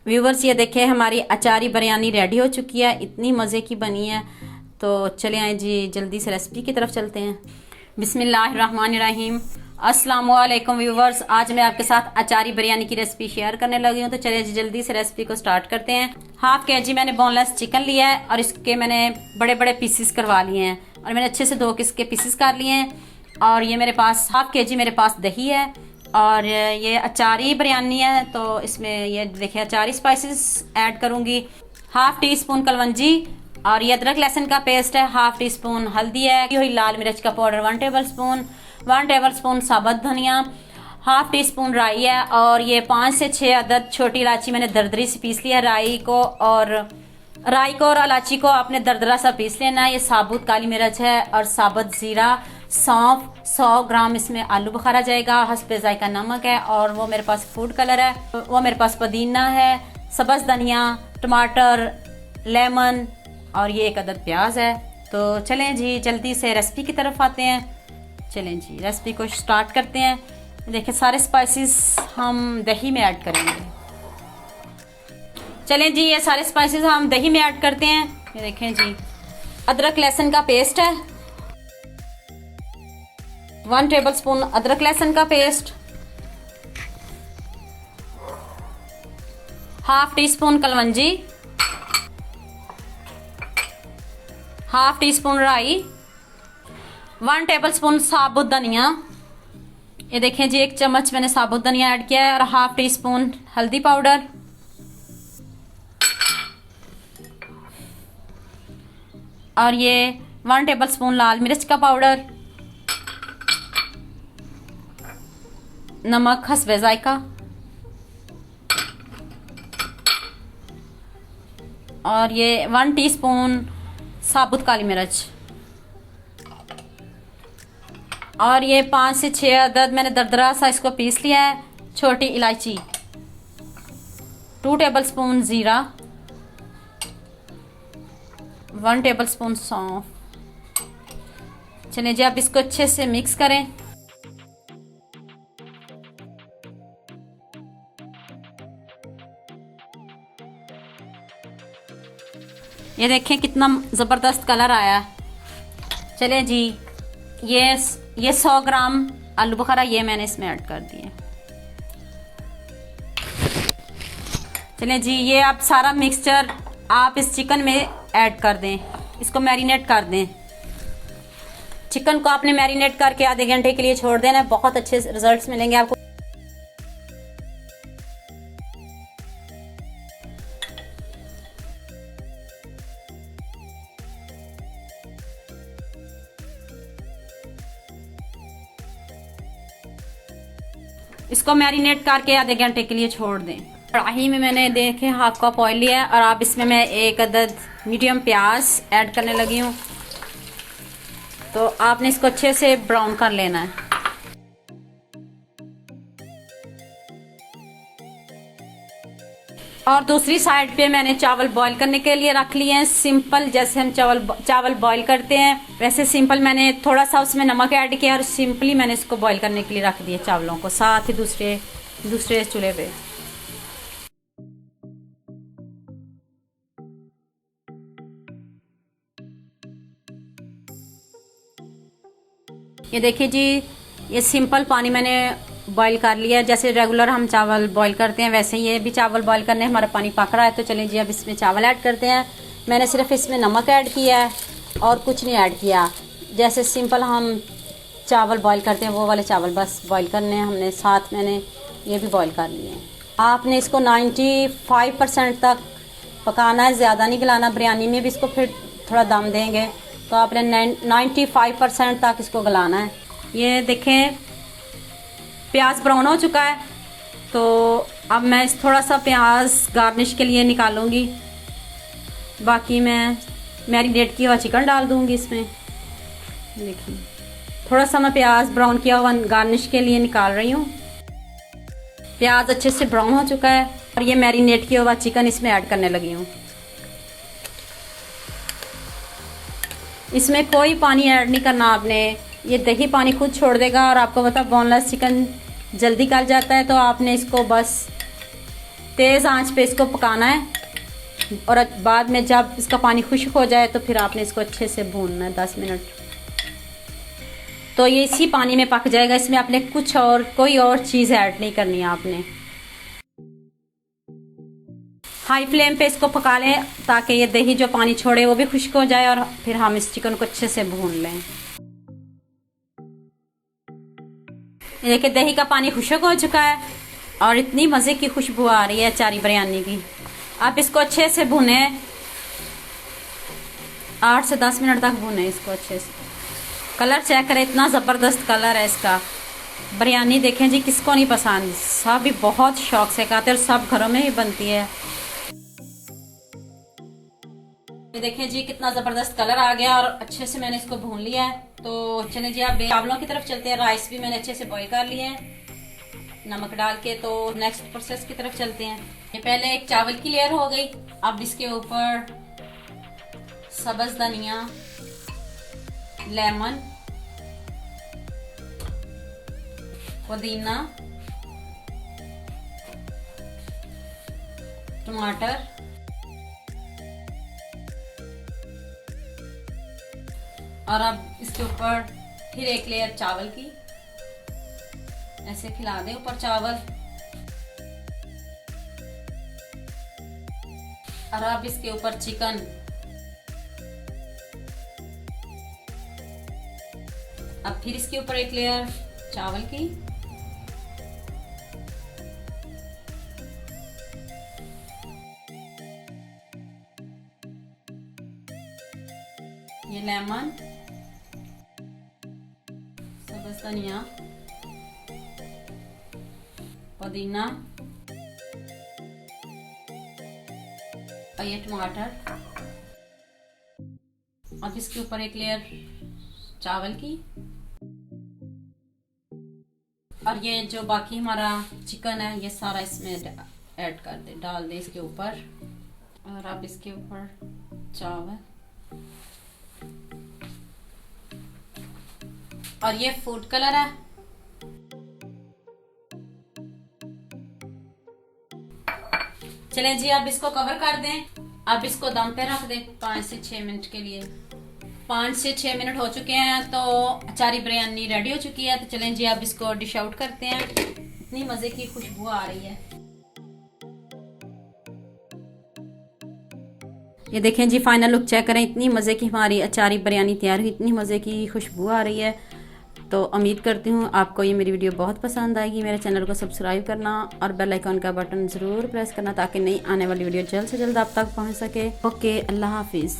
Viewers ये देखें हमारी अचारी बिरयानी रेडी हो चुकी है, इतनी मज़े की बनी है। तो चले आए जी जल्दी से रेसिपी की तरफ चलते हैं। बिस्मिल्लाहिर्रहमानिर्रहीम। अस्सलाम वालेकुम व्यूवर्स, आज मैं आपके साथ अचारी बिरयानी की रेसिपी शेयर करने लगी हूँ। तो चलिए जी जल्दी से रेसिपी को स्टार्ट करते हैं। 1/2 kg मैंने बोनलेस चिकन लिया है और इसके मैंने बड़े बड़े पीसीस करवा लिए हैं और मैंने अच्छे से 2 इसके पीसीस कर लिए हैं। और ये मेरे पास 1/2 kg मेरे पास दही है और ये अचारी बिरयानी है। तो इसमें ये देखिए अचारी स्पाइसेस ऐड करूँगी। 1/2 टीस्पून कलवंजी और ये अदरक लहसुन का पेस्ट है। 1/2 टीस्पून हल्दी है, हुई लाल मिर्च का पाउडर 1 टेबलस्पून साबुत धनिया, 1/2 टीस्पून राई है और ये 5 से 6 अदद छोटी इलायची मैंने दरदरी से पीस लिया। राई को और इलायची को आपने दरदरा सा पीस लेना है। ये साबुत काली मिर्च है और साबुत जीरा, सौंफ, 100 ग्राम इसमें आलू बुखारा जाएगा, हस्बे जायका नमक है और वो मेरे पास फूड कलर है, वो मेरे पास पुदीना है, सब्ज़ धनिया, टमाटर, लेमन और ये 1 अदद प्याज है। तो चलें जी जल्दी से रेसिपी की तरफ आते हैं। चलें जी रेसिपी को स्टार्ट करते हैं। देखिए सारे स्पाइसेस हम दही में ऐड करेंगे। चलें जी ये सारे स्पाइसेस हम दही में ऐड करते हैं। ये देखें जी अदरक लहसुन का पेस्ट है, 1 टेबलस्पून अदरक लहसुन का पेस्ट, 1/2 टीस्पून कलवंजी, 1/2 टीस्पून राई, 1 टेबलस्पून साबुत धनिया। ये देखें जी 1 चम्मच मैंने साबुत धनिया ऐड किया है और 1/2 टीस्पून हल्दी पाउडर और ये 1 टेबलस्पून लाल मिर्च का पाउडर, नमक हस्बे जायका और ये 1 टीस्पून साबुत काली मिर्च और ये 5 से 6 अदद मैंने दरदरा सा इसको पीस लिया है। छोटी इलायची, 2 टेबलस्पून जीरा, 1 टेबलस्पून सौंफ। चलिए जी आप इसको अच्छे से मिक्स करें। ये देखें कितना ज़बरदस्त कलर आया है। चलिए जी ये 100 ग्राम आलू बुखारा ये मैंने इसमें ऐड कर दिए। चलिए जी ये आप सारा मिक्सचर आप इस चिकन में ऐड कर दें, इसको मैरिनेट कर दें। चिकन को आपने मैरिनेट करके आधे घंटे के लिए छोड़ देना है, बहुत अच्छे रिजल्ट्स मिलेंगे आपको। इसको मैरिनेट करके आधे घंटे के लिए छोड़ दें। कढ़ाई में मैंने देखे 1/2 कप ऑयल लिया है और अब इसमें मैं 1 अदद मीडियम प्याज ऐड करने लगी हूँ। तो आपने इसको अच्छे से ब्राउन कर लेना है। और दूसरी साइड पे मैंने चावल बॉईल करने के लिए रख लिए हैं। सिंपल जैसे हम चावल बॉईल करते हैं वैसे सिंपल मैंने थोड़ा सा उसमें नमक ऐड किया और सिंपली मैंने इसको बॉईल करने के लिए रख दिया चावलों को, साथ ही दूसरे चूल्हे पे। ये देखिए जी ये सिंपल पानी मैंने बॉईल कर लिया। जैसे रेगुलर हम चावल बॉईल करते हैं वैसे ये भी चावल बॉईल करने हमारा पानी पक रहा है। तो चलिए जी अब इसमें चावल ऐड करते हैं। मैंने सिर्फ इसमें नमक ऐड किया है और कुछ नहीं ऐड किया। जैसे सिंपल हम चावल बॉईल करते हैं वो वाले चावल बस बॉईल करने हैं हमने, साथ मैंने ये भी बॉईल कर लिए हैं। आपने इसको 95% तक पकाना है, ज़्यादा नहीं गलाना। बिरयानी में भी इसको फिर थोड़ा दम देंगे तो आपने 95% तक इसको गलाना है। ये देखें प्याज ब्राउन हो चुका है। तो अब मैं थोड़ा सा प्याज गार्निश के लिए निकालूंगी, बाकी मैं मैरिनेट किया हुआ चिकन डाल दूंगी इसमें। देखिए थोड़ा सा मैं प्याज ब्राउन किया हुआ गार्निश के लिए निकाल रही हूँ। प्याज अच्छे से ब्राउन हो चुका है और ये मैरिनेट किया हुआ चिकन इसमें ऐड करने लगी हूँ। इसमें कोई पानी ऐड नहीं करना आपने, ये दही पानी खुद छोड़ देगा और आपको पता बोनलेस चिकन जल्दी गल जाता है। तो आपने इसको बस तेज़ आंच पे इसको पकाना है और बाद में जब इसका पानी खुश्क हो जाए तो फिर आपने इसको अच्छे से भूनना है 10 मिनट। तो ये इसी पानी में पक जाएगा, इसमें आपने कुछ और कोई और चीज़ ऐड नहीं करनी है आपने। हाई फ्लेम पे इसको पका लें ताकि ये दही जो पानी छोड़े वो भी खुश्क हो जाए और फिर हम इस चिकन को अच्छे से भून लें। देखिए दही का पानी खुश्क हो चुका है और इतनी मज़े की खुशबू आ रही है अचारी बिरयानी की। आप इसको अच्छे से भुने, 8 से 10 मिनट तक भुने इसको अच्छे से। कलर चेक करें, इतना ज़बरदस्त कलर है इसका। बिरयानी देखें जी, किसको नहीं पसंद, सब भी बहुत शौक से खाते हैं और सब घरों में ही बनती है। ये देखें जी कितना ज़बरदस्त कलर आ गया और अच्छे से मैंने इसको भून लिया है। तो चलें जी आप चावलों की तरफ चलते हैं। राइस भी मैंने अच्छे से बॉईल कर लिए हैं नमक डाल के। तो नेक्स्ट प्रोसेस की तरफ चलते हैं। ये पहले एक चावल की लेयर हो गई। अब इसके ऊपर सब्ज़ धनिया, लेमन, पुदीना, टमाटर और अब इसके ऊपर फिर एक लेयर चावल की, ऐसे खिला दें ऊपर चावल। और अब इसके ऊपर चिकन, अब फिर इसके ऊपर एक लेयर चावल की, ये लेमन, सब्ज़ धनिया, पुदीना और ये टमाटर। अब इसके ऊपर एक लेयर चावल की और ये जो बाकी हमारा चिकन है ये सारा इसमें ऐड कर दे, डाल दे इसके ऊपर। और अब इसके ऊपर चावल और ये फूड कलर है। चलें जी अब इसको कवर कर दें। अब इसको दम पे रख दें 5 से 6 मिनट के लिए। 5 से 6 मिनट हो चुके हैं तो अचारी बिरयानी रेडी हो चुकी है। तो चलें जी अब इसको डिश आउट करते हैं। इतनी मज़े की खुशबू आ रही है। ये देखें जी फाइनल लुक चेक करें। इतनी मज़े की हमारी अचारी बिरयानी तैयार हुई, इतनी मज़े की खुशबू आ रही है। तो उम्मीद करती हूँ आपको ये मेरी वीडियो बहुत पसंद आएगी। मेरे चैनल को सब्सक्राइब करना और बेल आइकॉन का बटन ज़रूर प्रेस करना ताकि नई आने वाली वीडियो जल्द से जल्द आप तक पहुँच सके। ओके, अल्लाह हाफिज़।